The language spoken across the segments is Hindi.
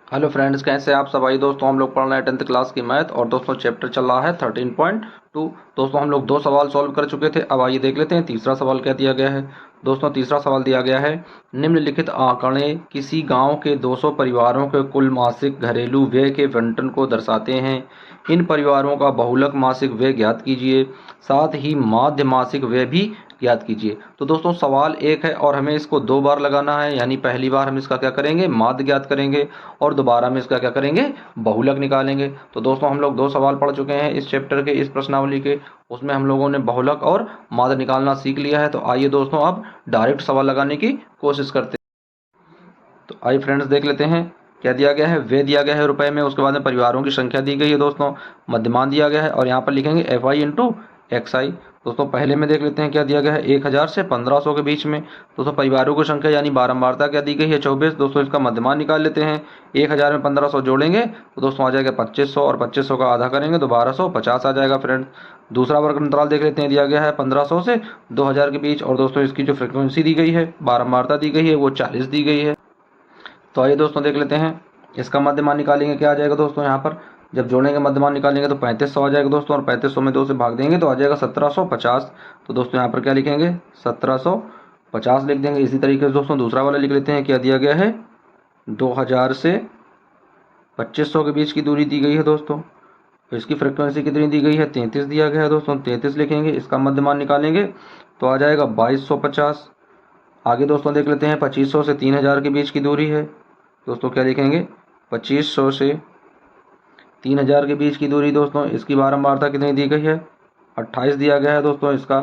हेलो फ्रेंड्स, कैसे आप सब। आई दोस्तों, हम लोग पढ़ रहे हैं 10th क्लास की मैथ और दोस्तों चैप्टर चल रहा है 13.2। दोस्तों हम लोग दो सवाल सॉल्व कर चुके थे। अब आइए देख लेते हैं तीसरा सवाल क्या दिया गया है। दोस्तों तीसरा सवाल दिया गया है, निम्नलिखित आंकड़े किसी गांव के 200 परिवारों के कुल मासिक घरेलू व्यय के बंटन को दर्शाते हैं। इन परिवारों का बहुलक मासिक व्यय ज्ञात कीजिए, साथ ही माध्य मासिक व्यय भी ज्ञात कीजिए। तो दोस्तों सवाल एक है और हमें इसको दो बार लगाना है, यानी पहली बार हम इसका क्या करेंगे, माध्य ज्ञात करेंगे और दोबारा में इसका क्या करेंगे, बहुलक निकालेंगे। तो दोस्तों हम लोग दो सवाल पढ़ चुके हैं इस चैप्टर के, इस प्रश्नावली के। उसमें हम लोगों ने बहुलक और माध्य निकालना सीख लिया है। तो आइए दोस्तों अब डायरेक्ट सवाल लगाने की कोशिश करते हैं। तो आइए फ्रेंड्स देख लेते हैं क्या दिया गया है। वे दिया गया है रुपए में, उसके बाद में परिवारों की संख्या दी गई है दोस्तों, मध्यमान दिया गया है और यहाँ पर लिखेंगे एफ आई इंटू एक्स आई। दोस्तों पहले में देख लेते हैं क्या दिया गया है, 1000 से 1500 के बीच में। दोस्तों परिवारों की संख्या यानी बारंबारता क्या दी गई है, 24। दोस्तों इसका मध्यमान निकाल लेते हैं। 1000 में 1500 जोड़ेंगे तो दोस्तों आ जाएगा 2500 और 2500 का आधा करेंगे तो 1250 आ जाएगा फ्रेंड्स। दूसरा वर्ग अंतराल देख लेते हैं, दिया गया है 1500 से 2000 के बीच और दोस्तों इसकी जो फ्रिक्वेंसी दी गई है, बारंबारता दी गई है, वो 40 दी गई है। तो आइए दोस्तों देख लेते हैं इसका मध्यमान निकालेंगे, क्या आ जाएगा दोस्तों। यहाँ पर जब जोड़ेंगे मध्यमान निकालेंगे तो 3500 आ जाएगा दोस्तों और 3500 में 2 से भाग देंगे तो आ जाएगा 1750। तो दोस्तों यहाँ पर क्या लिखेंगे, 1750 लिख देंगे। इसी तरीके से दोस्तों दूसरा वाला लिख लेते हैं, क्या दिया गया है, 2000 से 2500 के बीच की दूरी दी गई है दोस्तों। तो इसकी फ्रिक्वेंसी कितनी दी गई है, 33 दिया गया है दोस्तों। 33 लिखेंगे, इसका मध्यमान निकालेंगे तो आ जाएगा 2250। आगे दोस्तों देख लेते हैं 2500 से 3000 के बीच की दूरी है दोस्तों, क्या लिखेंगे, 2500 से 3000 के बीच की दूरी दोस्तों। इसकी बारंबारता कितनी दी गई है, 28 दिया गया है दोस्तों। इसका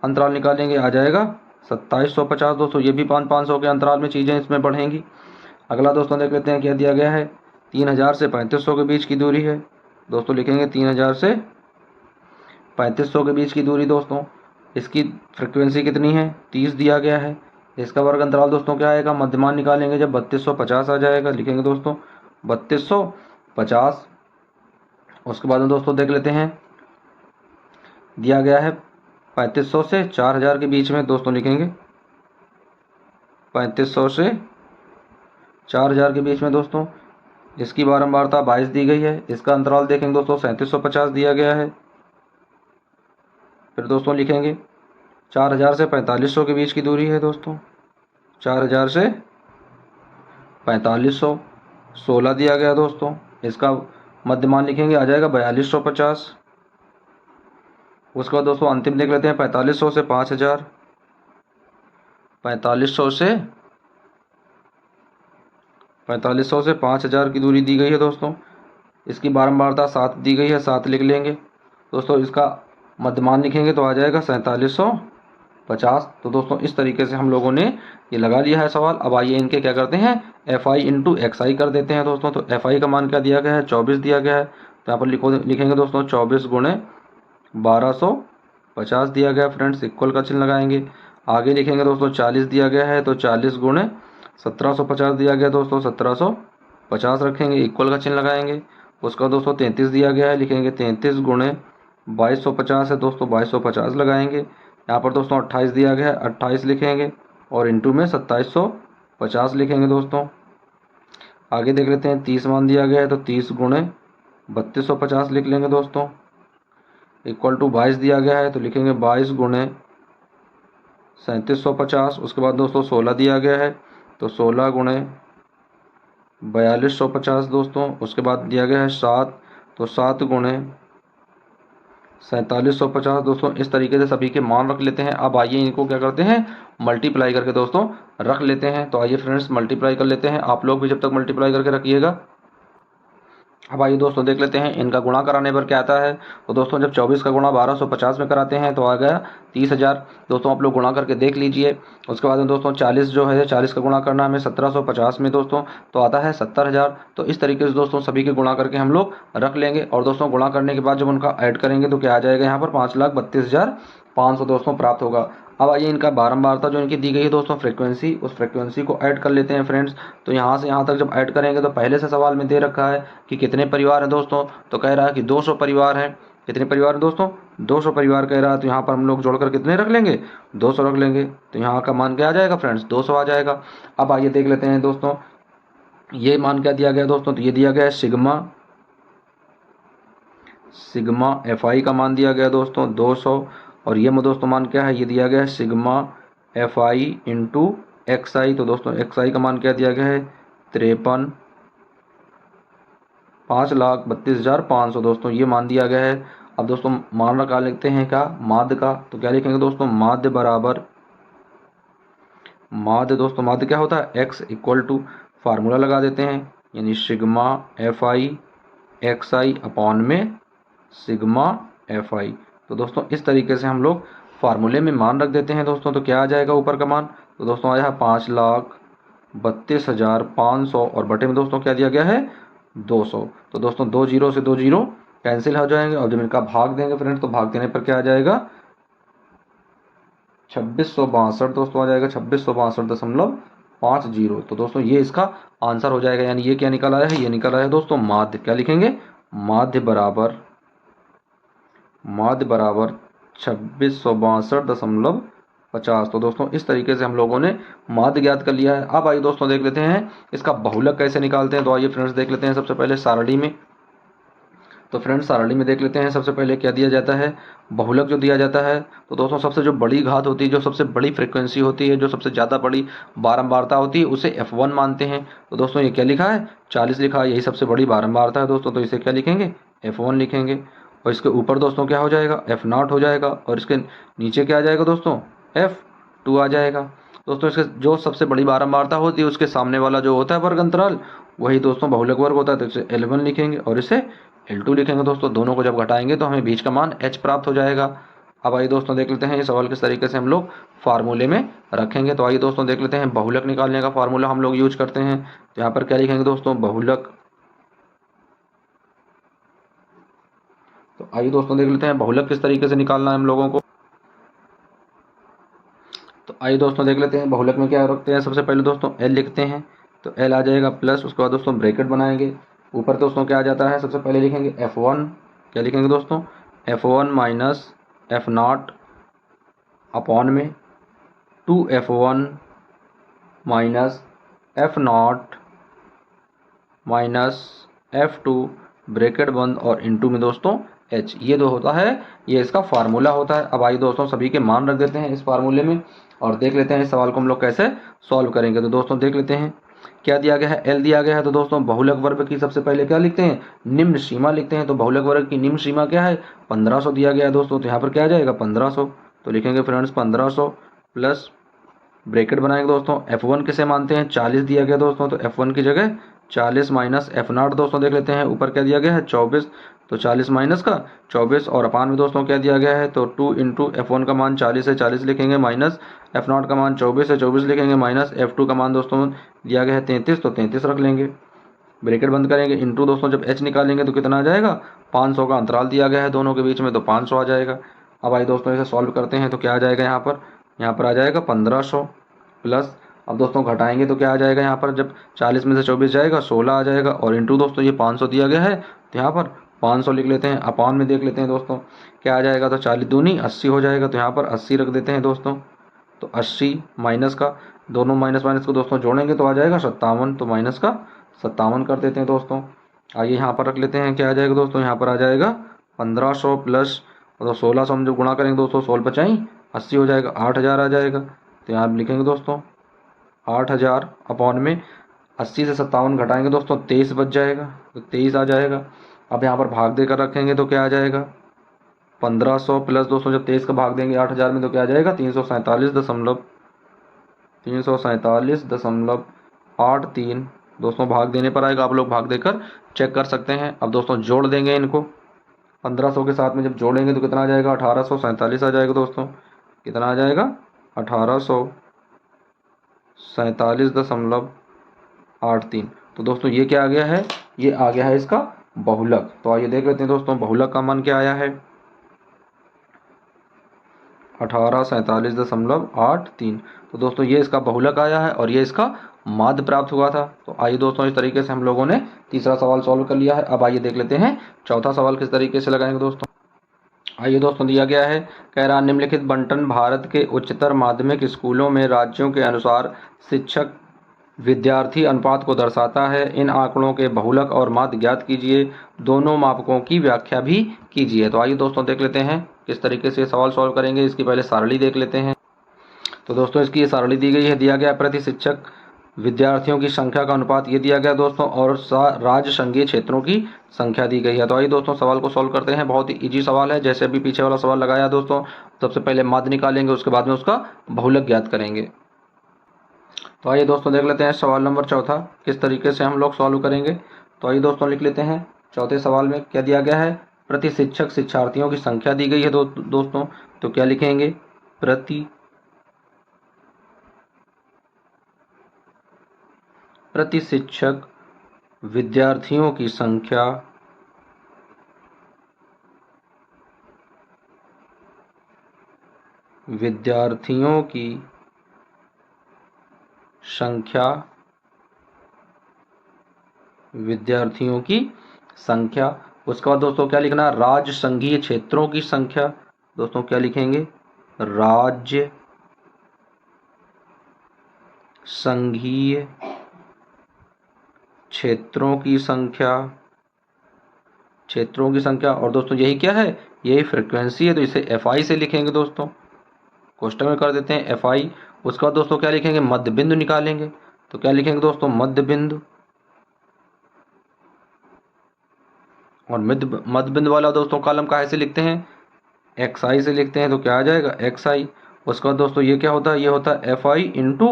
अंतराल निकालेंगे आ जाएगा 2750 दोस्तों। ये भी 500 के अंतराल में चीज़ें इसमें बढ़ेंगी। अगला दोस्तों देख लेते हैं क्या दिया गया है, 3000 से 3500 के बीच की दूरी है दोस्तों, लिखेंगे 3000 से 3500 के बीच की दूरी दोस्तों। इसकी फ्रिक्वेंसी कितनी है, 30 दिया गया है। इसका वर्ग अंतराल दोस्तों क्या आएगा, मध्यमान निकालेंगे जब 3250 आ जाएगा, लिखेंगे दोस्तों 3250। उसके बाद में दोस्तों देख लेते हैं, दिया गया है 3500 से 4000 के बीच में दोस्तों, लिखेंगे 3500 से 4000 के बीच में दोस्तों। इसकी बारंबारता 22 दी गई है। इसका अंतराल देखेंगे दोस्तों 3750 दिया गया है। फिर दोस्तों लिखेंगे 4000 से 4500 के बीच की दूरी है दोस्तों, 4000 से 4500, 16 दिया गया दोस्तों। इसका मध्यमान लिखेंगे आ जाएगा 4250। उसके बाद दोस्तों अंतिम देख लेते हैं 4500 से 5000, 4500 से 5000 की दूरी दी गई है दोस्तों। इसकी बारंबारता 7 दी गई है, 7 लिख लेंगे दोस्तों। इसका मध्यमान लिखेंगे तो आ जाएगा 4750। तो दोस्तों इस तरीके से हम लोगों ने ये लगा लिया है सवाल। अब आइए इनके क्या करते हैं, एफ आई इंटू एक्स आई कर देते हैं दोस्तों। तो एफ आई का मान क्या दिया गया है, 24 दिया गया है। तो यहाँ पर लिखेंगे दोस्तों 24 गुणे 1250 दिया गया फ्रेंड्स, इक्वल का चिन्ह लगाएंगे। आगे लिखेंगे दोस्तों 40 दिया गया है तो 40 गुणे 1750 दिया गया दोस्तों, 1750 रखेंगे, इक्वल का चिन्ह लगाएंगे। उसका दोस्तों 33 दिया गया है, लिखेंगे 33 गुणे 2250 है दोस्तों, 2250 लगाएंगे। यहाँ पर दोस्तों 28 दिया गया है, 28 लिखेंगे और इंटू में 2750 लिखेंगे दोस्तों। आगे देख लेते हैं 30 मान दिया गया है तो 30 गुणे 3250 लिख लेंगे दोस्तों, इक्वल टू 22 दिया गया है तो लिखेंगे 22 गुणे 3750। उसके बाद दोस्तों 16 दिया गया है तो 16 गुणे 4250 दोस्तों। उसके बाद दिया गया है 7 तो 7 गुणे 4750 दोस्तों। इस तरीके से सभी के मान रख लेते हैं। अब आइए इनको क्या करते हैं, मल्टीप्लाई करके दोस्तों रख लेते हैं। तो आइए फ्रेंड्स मल्टीप्लाई कर लेते हैं, आप लोग भी जब तक मल्टीप्लाई करके रखिएगा। अब आइए दोस्तों देख लेते हैं इनका गुणा कराने पर क्या आता है। तो दोस्तों जब 24 का गुणा 1250 में कराते हैं तो आ गया 30,000 दोस्तों। आप लोग गुणा करके देख लीजिए। उसके बाद में दोस्तों 40 जो है, 40 का गुणा करना हमें 1750 में दोस्तों, तो आता है 70,000। तो इस तरीके से दोस्तों सभी के गुणा करके हम लोग रख लेंगे और दोस्तों गुणा करने के बाद जब उनका ऐड करेंगे तो क्या आ जाएगा, यहाँ पर 5,32,500 दोस्तों प्राप्त होगा। अब आइए इनका बारंबारता जो इनकी दी गई है दोस्तों फ्रीक्वेंसी, उस फ्रीक्वेंसी को ऐड कर लेते हैं फ्रेंड्स। तो यहाँ से यहाँ तक जब ऐड करेंगे तो पहले से सवाल में दे रखा है कि कितने परिवार हैं दोस्तों, तो कह रहा है कि 200 परिवार हैं। कितने परिवार हैं दोस्तों, 200 परिवार कह रहा है। तो यहाँ पर हम लोग जोड़कर कितने रख लेंगे, 200 रख लेंगे। तो यहाँ का मान क्या आ जाएगा फ्रेंड्स, 200 आ जाएगा। अब आइए देख लेते हैं दोस्तों ये मान क्या दिया गया दोस्तों, तो ये दिया गया है सिग्मा एफ आई का मान दिया गया दोस्तों 200, और ये दोस्तों मान क्या है, ये दिया गया है sigma F I into X I. तो दोस्तों एक्स आई का मान क्या दिया गया है 53, 5,32,500 दोस्तों ये मान दिया गया है। अब दोस्तों मान का लिखते हैं क्या, माध्य का, तो क्या लिखेंगे दोस्तों, माध्य बराबर, माध्य दोस्तों माध्य क्या होता है, x इक्वल टू, फार्मूला लगा देते हैं, यानी सिग्मा एफ आई एक्स आई अपॉन में सिग्मा एफ आई। तो दोस्तों इस तरीके से हम लोग फार्मूले में मान रख देते हैं दोस्तों। तो क्या आ जाएगा ऊपर का मान, तो दोस्तों आया है 5,32,500, और बटे में दोस्तों क्या दिया गया है 200। तो दोस्तों 2 जीरो से 2 जीरो कैंसिल हो जाएंगे, और जब इनका भाग देंगे फ्रेंड्स, तो भाग देने पर क्या आ जाएगा 2662 दोस्तों आ जाएगा 2662.50। तो दोस्तों ये इसका आंसर हो जाएगा, यानी ये क्या निकल आया है, ये निकल आया है दोस्तों माध्य। क्या लिखेंगे, माध्य बराबर 2662.50। तो दोस्तों इस तरीके से हम लोगों ने माध्य ज्ञात कर लिया है। अब आइए दोस्तों देख लेते हैं इसका बहुलक कैसे निकालते हैं। तो आइए फ्रेंड्स देख लेते हैं सबसे पहले सारणी में। तो फ्रेंड्स सारणी में देख लेते हैं सबसे पहले क्या दिया जाता है, बहुलक जो दिया जाता है, तो दोस्तों सबसे जो बड़ी घात होती है, जो सबसे बड़ी फ्रीक्वेंसी होती है, जो सबसे ज़्यादा बड़ी बारंबारता होती है, उसे F1 मानते हैं। तो दोस्तों ये क्या लिखा है 40 लिखा है, यही सबसे बड़ी बारंबारता है दोस्तों, तो इसे क्या लिखेंगे F1 लिखेंगे। और इसके ऊपर दोस्तों क्या हो जाएगा F0 हो जाएगा, और इसके नीचे क्या आ जाएगा दोस्तों F2 आ जाएगा। दोस्तों इसके जो सबसे बड़ी बारंबारता होती है उसके सामने वाला जो होता है वर्ग अंतराल, वही दोस्तों बहुलक वर्ग होता है, तो इसे L1 लिखेंगे और इसे L2 लिखेंगे दोस्तों। दोनों को जब घटाएंगे तो हमें बीच का मान h प्राप्त हो जाएगा। अब आइए दोस्तों देख लेते हैं ये सवाल किस तरीके से हम लोग फार्मूले में रखेंगे। तो आइए दोस्तों देख लेते हैं बहुलक निकालने का फार्मूला हम लोग यूज करते हैं। तो यहाँ पर क्या लिखेंगे दोस्तों, बहुलक। तो आइए दोस्तों देख लेते हैं बहुलक किस तरीके से निकालना है हम लोगों को। तो आइए दोस्तों देख लेते हैं बहुलक में क्या रखते हैं। सबसे पहले दोस्तों L लिखते हैं, तो L आ जाएगा प्लस, उसके बाद दोस्तों ब्रैकेट बनाएंगे। ऊपर दोस्तों क्या आ जाता है, सबसे पहले लिखेंगे F1, क्या लिखेंगे दोस्तों F1 माइनस F0 अपॉन में 2F1 minus F0 minus F2 bracket बंद और इनटू में दोस्तों H, ये दो होता है, ये इसका फार्मूला होता है। अब आइए दोस्तों सभी के मान रख देते हैं इस फार्मूले में, और देख लेते हैं इस सवाल को हम लोग कैसे सॉल्व करेंगे। तो दोस्तों देख लेते हैं क्या दिया गया है, L दिया गया है। तो दोस्तों बहुलक वर्ग की सबसे पहले क्या लिखते हैं, निम्न सीमा लिखते हैं। तो बहुलक वर्ग की निम्न सीमा क्या है 1500 दिया गया है दोस्तों, तो यहाँ पर क्या आ जाएगा 1500। तो लिखेंगे फ्रेंड्स 1500 प्लस ब्रैकेट बनाएंगे दोस्तों। F1 किसे मानते हैं 40 दिया गया दोस्तों, तो F1 की जगह 40 माइनस F0 दोस्तों देख लेते हैं, ऊपर क्या दिया गया है 24, तो 40 माइनस का 24, और अपान में दोस्तों क्या दिया गया है, तो 2 इंटू F1 का मान 40 है 40 लिखेंगे, माइनस F0 का मान 24 है 24 लिखेंगे, माइनस F2 का मान दोस्तों दिया गया है 33, तो 33 रख लेंगे। ब्रैकेट बंद करेंगे, इंटू दोस्तों जब H निकालेंगे तो कितना आ जाएगा 500 का अंतराल दिया गया है दोनों के बीच में, तो 500 आ जाएगा। अब आइए दोस्तों इसे सॉल्व करते हैं। तो क्या आ जाएगा यहाँ पर आ जाएगा 1500 प्लस, अब दोस्तों घटाएंगे तो क्या आ जाएगा यहाँ पर, जब 40 में से 24 जाएगा 16 आ जाएगा, और इंटू दोस्तों ये 500 दिया गया है, तो यहाँ पर 500 लिख लेते हैं। अपान में देख लेते हैं दोस्तों क्या आ जाएगा, तो 40 दूनी 80 हो जाएगा, तो यहाँ पर 80 रख देते हैं दोस्तों। तो 80 माइनस का, दोनों माइनस माइनस को दोस्तों जोड़ेंगे तो आ जाएगा 57, तो माइनस का 57 कर देते हैं दोस्तों। आइए यहाँ पर रख लेते हैं क्या आ जाएगा दोस्तों, यहाँ पर आ जाएगा 1500 प्लस, तो 1600 हम जब गुणा करेंगे दोस्तों 16 पचाई 80 हो जाएगा, 8000 आ जाएगा। तो यहाँ लिखेंगे दोस्तों 8000 अपॉन में 80 से 57 घटाएंगे दोस्तों 23 बच जाएगा, तो 23 आ जाएगा। अब यहाँ पर भाग देकर रखेंगे तो क्या आ जाएगा 1500 प्लस दोस्तों जब 23 का भाग देंगे 8000 में तो क्या आ जाएगा 347.83 दोस्तों भाग देने पर आएगा, आप लोग भाग देकर चेक कर सकते हैं। अब दोस्तों जोड़ देंगे इनको 1500 के साथ में, जब जोड़ेंगे तो कितना आ जाएगा 1847 आ जाएगा दोस्तों, कितना आ जाएगा 1847.83। तो दोस्तों ये क्या आ गया है, ये आ गया है इसका बहुलक। तो आइए देख लेते हैं दोस्तों बहुलक का मान क्या आया है 1847.83। तो दोस्तों ये इसका बहुलक आया है और ये इसका माध्य प्राप्त हुआ था। तो आइए दोस्तों इस तरीके से हम लोगों ने तीसरा सवाल सॉल्व कर लिया है। अब आइए देख लेते हैं चौथा सवाल किस तरीके से लगाएंगे दोस्तों। आइए दोस्तों दिया गया है, कह रहा निम्नलिखित बंटन भारत के उच्चतर माध्यमिक स्कूलों में राज्यों के अनुसार शिक्षक विद्यार्थी अनुपात को दर्शाता है। इन आंकड़ों के बहुलक और माध्य ज्ञात कीजिए। दोनों मापकों की व्याख्या भी कीजिए। तो आइए दोस्तों देख लेते हैं किस तरीके से सवाल सॉल्व करेंगे। इसकी पहले सारणी देख लेते हैं। तो दोस्तों इसकी ये सारणी दी गई है। दिया गया प्रति शिक्षक विद्यार्थियों की संख्या का अनुपात ये दिया गया दोस्तों, और राज्य संघीय क्षेत्रों की संख्या दी गई है। तो आइए दोस्तों सवाल को सॉल्व करते हैं। बहुत ही इजी सवाल है, जैसे अभी पीछे वाला सवाल लगाया दोस्तों। सबसे पहले माध्य निकालेंगे, उसके बाद में उसका बहुलक ज्ञात करेंगे। तो आइए दोस्तों देख लेते हैं सवाल नंबर चौथा किस तरीके से हम लोग सॉल्व करेंगे। तो आइए दोस्तों लिख लेते हैं। चौथे सवाल में क्या दिया गया है? प्रति शिक्षक शिक्षार्थियों की संख्या दी गई है दोस्तों। तो क्या लिखेंगे? प्रति शिक्षक विद्यार्थियों की संख्या उसके बाद दोस्तों क्या लिखना? राज्य संघीय क्षेत्रों की संख्या। दोस्तों क्या लिखेंगे? राज्य संघीय क्षेत्रों की संख्या। और दोस्तों यही क्या है? यही फ्रीक्वेंसी है, तो इसे FI से लिखेंगे दोस्तों। कोष्टक में कर देते हैं FI। उसके बाद दोस्तों क्या लिखेंगे? मध्य बिंदु निकालेंगे। तो क्या लिखेंगे दोस्तों? मध्य बिंदु। और मध्य बिंदु वाला दोस्तों कॉलम काहे से लिखते हैं? XI से लिखते हैं। तो क्या आ जाएगा? XI। उसके बाद दोस्तों ये क्या होता है? ये होता है FI इंटू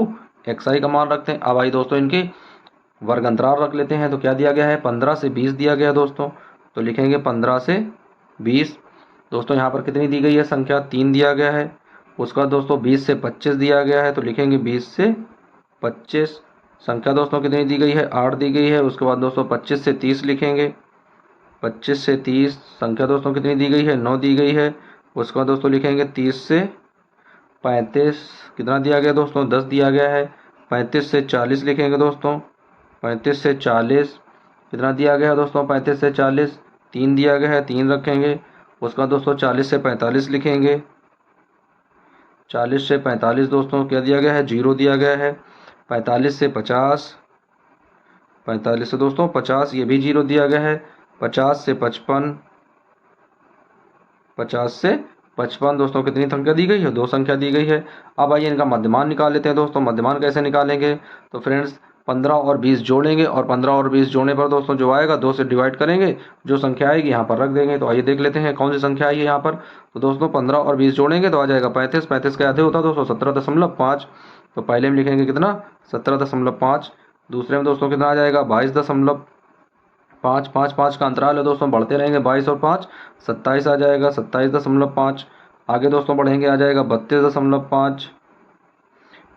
XI का मान रखते हैं। अब आई दोस्तों इनके वर्ग अंतराल रख लेते हैं। तो क्या दिया गया है? 15 से 20 दिया गया दोस्तों। तो लिखेंगे 15 से 20। दोस्तों यहाँ पर कितनी दी गई है संख्या? 3 दिया गया है। उसका दोस्तों 20 से 25 दिया गया है। तो लिखेंगे 20 से 25। संख्या दोस्तों कितनी दी गई है? 8 दी गई है। उसके बाद दोस्तों 25 से 30 लिखेंगे। 25 से 30 संख्या दोस्तों कितनी दी गई है? 9 दी गई है। उसके बाद दोस्तों लिखेंगे 30 से 35। कितना दिया गया दोस्तों? 10 दिया गया है। 35 से 40 लिखेंगे दोस्तों। 35 से 40 कितना दिया गया है दोस्तों? 35 से 40 3 दिया गया है, 3 रखेंगे। उसका दोस्तों 40 से 45 लिखेंगे। 40 से 45 दोस्तों क्या दिया गया है? 0 दिया गया है। 45 से 50, 45 से दोस्तों 50 ये भी 0 दिया गया है। 50 से 55, 50 से 55 दोस्तों कितनी संख्या दी गई है? 2 संख्या दी गई है। अब आइए इनका मध्यमान निकाल लेते हैं दोस्तों। मध्यमान कैसे निकालेंगे? तो फ्रेंड्स 15 और 20 जोड़ेंगे, और 15 और 20 जोड़ने पर दोस्तों जो आएगा 2 से डिवाइड करेंगे, जो संख्या आएगी यहाँ पर रख देंगे। तो आइए देख लेते हैं कौन सी संख्या आई है यहाँ पर। तो दोस्तों 15 और 20 जोड़ेंगे तो आ जाएगा 35। 35 के आधे होता है दोस्तों 17.5। तो पहले में लिखेंगे कितना? 17.5। दूसरे में दोस्तों कितना आ जाएगा? 22.5। 5 का अंतराल है दोस्तों, बढ़ते रहेंगे। 22 और 5 27 आ जाएगा। 27.5। आगे दोस्तों बढ़ेंगे आ जाएगा 32.5।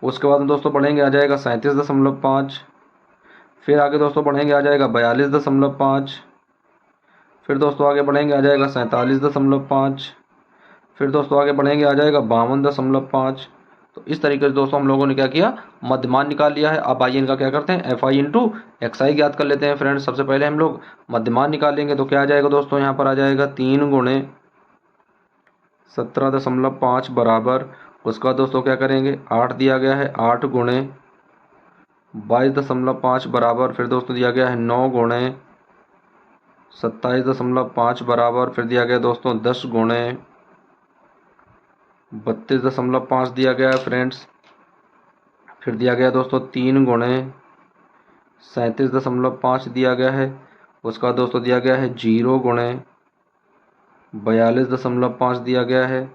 उसके बाद दोस्तों बढ़ेंगे आ जाएगा 37.5। फिर आगे दोस्तों बढ़ेंगे आ जाएगा 42.5। फिर दोस्तों आगे बढ़ेंगे आ जाएगा 47.5। फिर दोस्तों आगे बढ़ेंगे आ जाएगा 52.5। तो इस तरीके से दोस्तों हम लोगों ने क्या किया? मध्यमान निकाल लिया है। अब आइए इनका क्या करते हैं? FI इंटू XI ज्ञात कर लेते हैं फ्रेंड्स। सबसे पहले हम लोग मध्यमान निकालेंगे। तो क्या आ जाएगा दोस्तों? यहाँ पर आ जाएगा 3 गुणे 17.5 बराबर। उसका दोस्तों क्या करेंगे? 8 दिया गया है। 8 गुणे 22.5 बराबर। फिर दोस्तों दिया गया है 9 गुणे 27.5 बराबर। फिर दिया गया दोस्तों 10 गुणे 32.5 दिया गया है फ्रेंड्स। फिर दिया गया दोस्तों 3 गुणे 37.5 दिया गया है। उसका दोस्तों दिया गया है 0 गुणे 42.5 दिया गया है।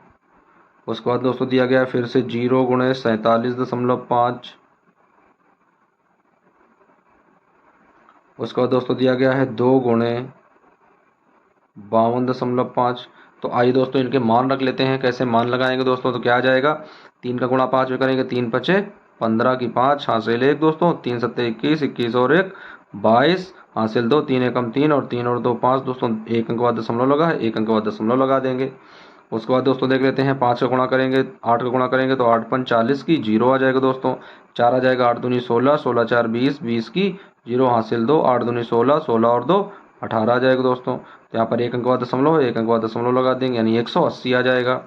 उसके बाद दोस्तों दिया गया है फिर से 0 गुणे 47.5। उसके बाद दोस्तों दिया गया है 2 गुणे 52.5। तो आइए दोस्तों इनके मान रख लेते हैं। कैसे मान लगाएंगे दोस्तों? तो क्या आ जाएगा? 3 का गुणा 5 में करेंगे, 3 पचे 15 की 5 हासिल 1 दोस्तों, 3 सत्ते 21, 21 और 1 22 हासिल 2, 3 एकम 3 और 3 और 2 5 दोस्तों। 1 अंक बाद दशमलव लगा है, 1 अंक बाद दशमलव लगा देंगे। उसके बाद दोस्तों देख लेते हैं 5 का गुणा करेंगे, 8 का गुणा करेंगे तो 8 पंच 40 की 0 आ जाएगा दोस्तों। 4 आ जाएगा, 8 दूनी 16, 16 4 20, 20 की 0 हासिल 2, 8 दूनी 16, 16 और 2 18 आ जाएगा दोस्तों। तो यहाँ पर 1 अंक बाद दशमलव है, 1 अंक बाद दशमलव लगा देंगे यानी 180 आ जाएगा।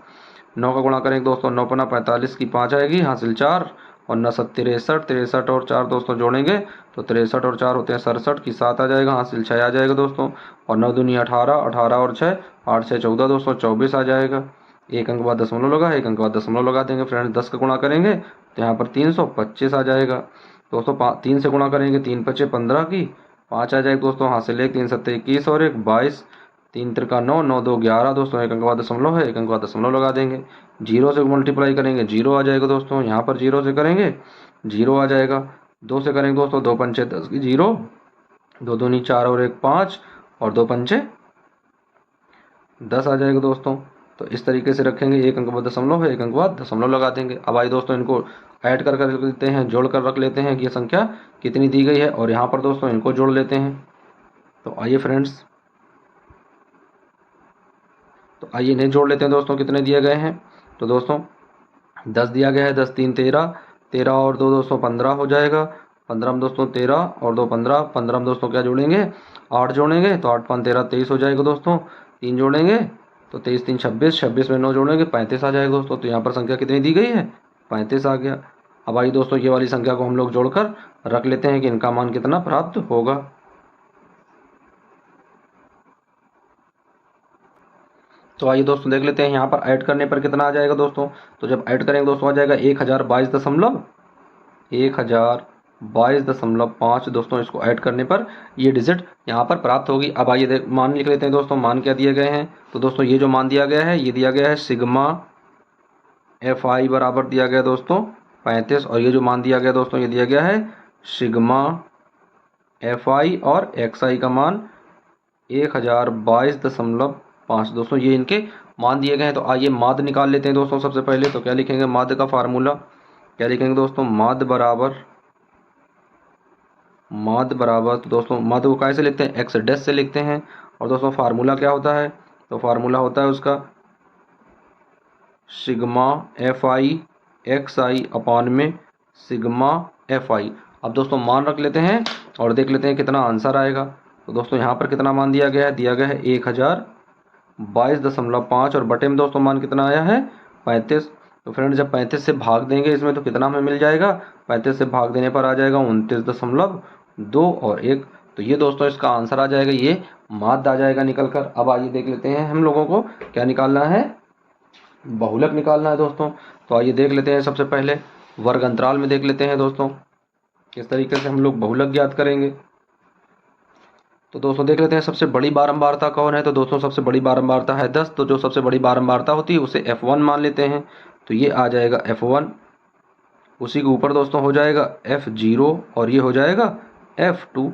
9 का गुणा करेंगे दोस्तों, 9 पना 45 की 5 आएगी हासिल 4 और 9 7 63, 63 और 4 दोस्तों जोड़ेंगे तो 63 और 4 होते हैं 67 की 7 आ जाएगा, हासिल 6 आ जाएगा दोस्तों। और 9 दूनी 18, 18 और 6 8 6 14 दोस्तों 24 आ जाएगा। एक अंक बाद दशमलव लगा, एक अंक बाद दशमलव लगा देंगे फ्रेंड्स। 10 का गुणा करेंगे तो यहाँ पर 325 आ जाएगा दोस्तों। 3 से गुणा करेंगे 3 5 15 की 5 आ जाएगा दोस्तों, हासिल 1 3 7 21 और 1 22, 3 3 9 9 2 11 दोस्तों। एक अंक बाद दशमलव है, एक अंक बाद दशमलव लगा देंगे। 0 से मल्टीप्लाई करेंगे 0 आ जाएगा दोस्तों, यहाँ पर 0 से करेंगे 0 आ जाएगा। 2 से करेंगे दोस्तों 2 पंचे 10 की 0, 2 दूनी 4 और 1 5 और 2 पंचे 10 आ जाएगा दोस्तों। तो इस तरीके से रखेंगे, एक अंक बाद दशमलव है, एक अंक बाद दशमलव लगा देंगे। अब आइए दोस्तों इनको ऐड कर रख लेते हैं, जोड़ कर रख लेते हैं कि ये संख्या कितनी दी गई है, और यहाँ पर दोस्तों इनको जोड़ लेते हैं। तो आइए फ्रेंड्स, तो आइए इन्हें जोड़ लेते हैं दोस्तों, कितने दिए गए हैं। तो दोस्तों 10 दिया गया है, 10 3 13, 13 और 2 दोस्तों 15 हो जाएगा। 15 में दोस्तों 13 और 2 15, 15 में दोस्तों क्या जोड़ेंगे 8 जोड़ेंगे तो 8 5 13 23 हो जाएगा दोस्तों। 3 जोड़ेंगे तो 23 3 26, 26 में 9 जोड़ेंगे 35 आ जाएगा दोस्तों। तो यहाँ पर संख्या कितनी दी गई है 35 आ गया। अब आइए दोस्तों ये वाली संख्या को हम लोग जोड़कर रख लेते हैं कि इनका मान कितना प्राप्त होगा। तो आइए दोस्तों देख लेते हैं यहाँ पर ऐड करने पर कितना आ जाएगा दोस्तों। तो जब ऐड करेंगे दोस्तों आ जाएगा 1022.5 दोस्तों। इसको ऐड करने पर ये डिजिट यहाँ पर प्राप्त होगी। अब आइए मान लिख लेते हैं दोस्तों, मान क्या दिए गए हैं। तो दोस्तों ये जो मान दिया गया है ये दिया गया है सिग्मा FI बराबर दिया गया दोस्तों 35, और ये जो मान दिया गया दोस्तों ये दिया गया है सिग्मा FI और XI का मान 1022.5 दोस्तों, ये इनके मान दिए गए हैं। तो आइए माध्य निकाल लेते हैं दोस्तों। सबसे पहले तो क्या लिखेंगे, माध्य का फार्मूला क्या लिखेंगे दोस्तों, माध्य बराबर तो दोस्तों माध्य को कैसे लिखते हैं, x डैश से लिखते हैं। और दोस्तों फार्मूला क्या होता है, तो फार्मूला होता है उसका सिग्मा FI XI अपान में सिग्मा FI। अब दोस्तों मान रख लेते हैं और देख लेते हैं कितना आंसर आएगा। तो दोस्तों यहाँ पर कितना मान दिया गया है, दिया गया है 1022.5 और बटे में दोस्तों मान कितना आया है 35। तो फ्रेंड जब 35 से भाग देंगे इसमें तो कितना हमें मिल जाएगा, 35 से भाग देने पर आ जाएगा 29.2 और 1। तो ये दोस्तों इसका आंसर आ जाएगा, ये माध्य आ जाएगा निकल कर। अब आइए देख लेते हैं हम लोगों को क्या निकालना है, बहुलक निकालना है दोस्तों। तो आइए देख लेते हैं, सबसे पहले वर्ग अंतराल में देख लेते हैं दोस्तों किस तरीके से हम लोग बहुलक ज्ञात करेंगे। तो दोस्तों देख लेते हैं सबसे बड़ी बारंबारता कौन है। तो दोस्तों सबसे बड़ी बारंबारता है 10। तो जो सबसे बड़ी बारंबारता होती है उसे F1 मान लेते हैं। तो ये आ जाएगा F1, उसी के ऊपर दोस्तों हो जाएगा F0 और ये हो जाएगा F2।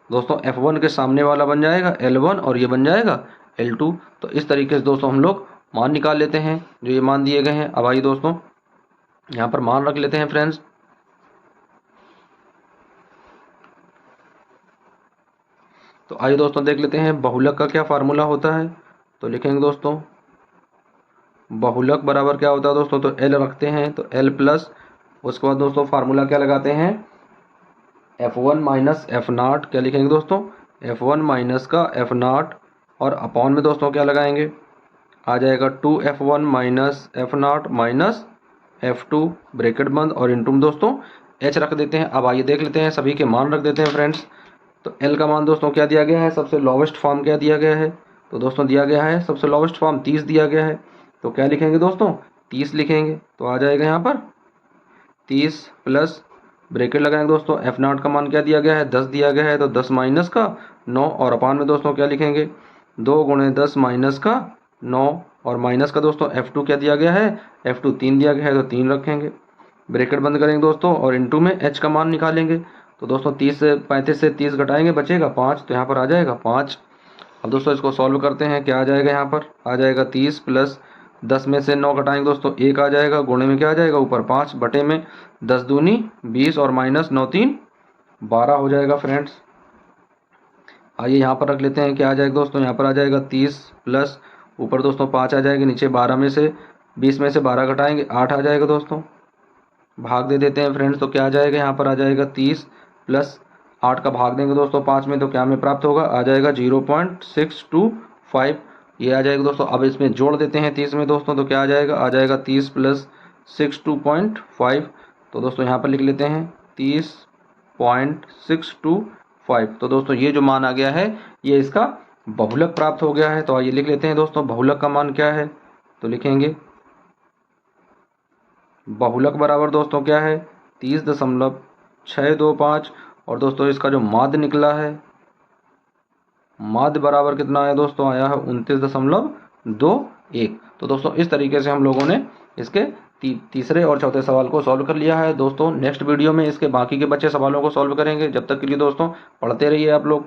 दोस्तों F1 के सामने वाला बन जाएगा L1 और ये बन जाएगा L2। तो इस तरीके से दोस्तों हम लोग मान निकाल लेते हैं जो ये मान दिए गए हैं। अब आइए दोस्तों यहाँ पर मान रख लेते हैं फ्रेंड्स। तो आइए दोस्तों देख लेते हैं बहुलक का क्या फार्मूला होता है। तो लिखेंगे दोस्तों बहुलक बराबर क्या होता है दोस्तों, तो L रखते हैं तो L प्लस, उसके बाद दोस्तों फार्मूला क्या लगाते हैं F1 माइनस F0। क्या लिखेंगे दोस्तों F1 माइनस का F0 और अपॉन में दोस्तों क्या लगाएंगे, आ जाएगा 2F1 minus F0 minus F2 bracket बंद और इनटू में दोस्तों H रख देते हैं। अब आइए देख लेते हैं, सभी के मान रख देते हैं फ्रेंड्स। तो L का मान दोस्तों क्या दिया गया है, सबसे लोवेस्ट फॉर्म क्या दिया गया है, तो दोस्तों दिया गया है सबसे लोवेस्ट फॉर्म 30 दिया गया है। तो क्या लिखेंगे दोस्तों 30 लिखेंगे। तो आ जाएगा यहाँ पर 30 प्लस ब्रैकेट लगाएंगे दोस्तों। F0 का मान क्या दिया गया है 10 दिया गया है, तो 10 माइनस का 9 और अपान में दोस्तों क्या लिखेंगे 2 गुणे 10 माइनस का 9 और माइनस का दोस्तों F2 क्या दिया गया है, F2 3 दिया गया है तो 3 रखेंगे, ब्रैकेट बंद करेंगे दोस्तों और इनटू में H का मान निकालेंगे। तो दोस्तों 30 से 35 से 30 घटाएंगे बचेगा 5, तो यहाँ पर आ जाएगा 5। अब दोस्तों इसको सॉल्व करते हैं, क्या आ जाएगा यहाँ पर आ जाएगा 30 प्लस 10 में से 9 घटाएंगे दोस्तों 1 आ जाएगा, गुणे में क्या आ जाएगा ऊपर 5 बटे में 10 दूनी 20 और माइनस 9 3 12 हो जाएगा फ्रेंड्स। आइए यहाँ पर रख लेते हैं, क्या आ जाएगा दोस्तों, यहाँ पर आ जाएगा 30 प्लस ऊपर दोस्तों 5 आ जाएगा, नीचे 12 में से 20 में से 12 घटाएंगे 8 आ जाएगा दोस्तों, भाग दे देते हैं फ्रेंड्स। तो क्या आ जाएगा यहाँ पर आ जाएगा 30 प्लस 8 का भाग देंगे दोस्तों 5 में, तो क्या हमें प्राप्त होगा, आ जाएगा 0.625 ये आ जाएगा दोस्तों। अब इसमें जोड़ देते हैं 30 में दोस्तों, तो क्या आ जाएगा 30 प्लस 62.5 तो दोस्तों यहाँ पर लिख लेते हैं 30.625। तो दोस्तों ये जो मान आ गया है ये इसका बहुलक प्राप्त हो गया है। तो आइए लिख लेते हैं दोस्तों बहुलक का मान क्या है। तो लिखेंगे बहुलक बराबर दोस्तों क्या है 30.625। और दोस्तों इसका जो माध्य निकला है, माध्य बराबर कितना है दोस्तों, आया है 29.21। तो दोस्तों इस तरीके से हम लोगों ने इसके तीसरे और चौथे सवाल को सॉल्व कर लिया है। दोस्तों नेक्स्ट वीडियो में इसके बाकी के बचे सवालों को सॉल्व करेंगे। जब तक के लिए दोस्तों पढ़ते रहिए आप लोग।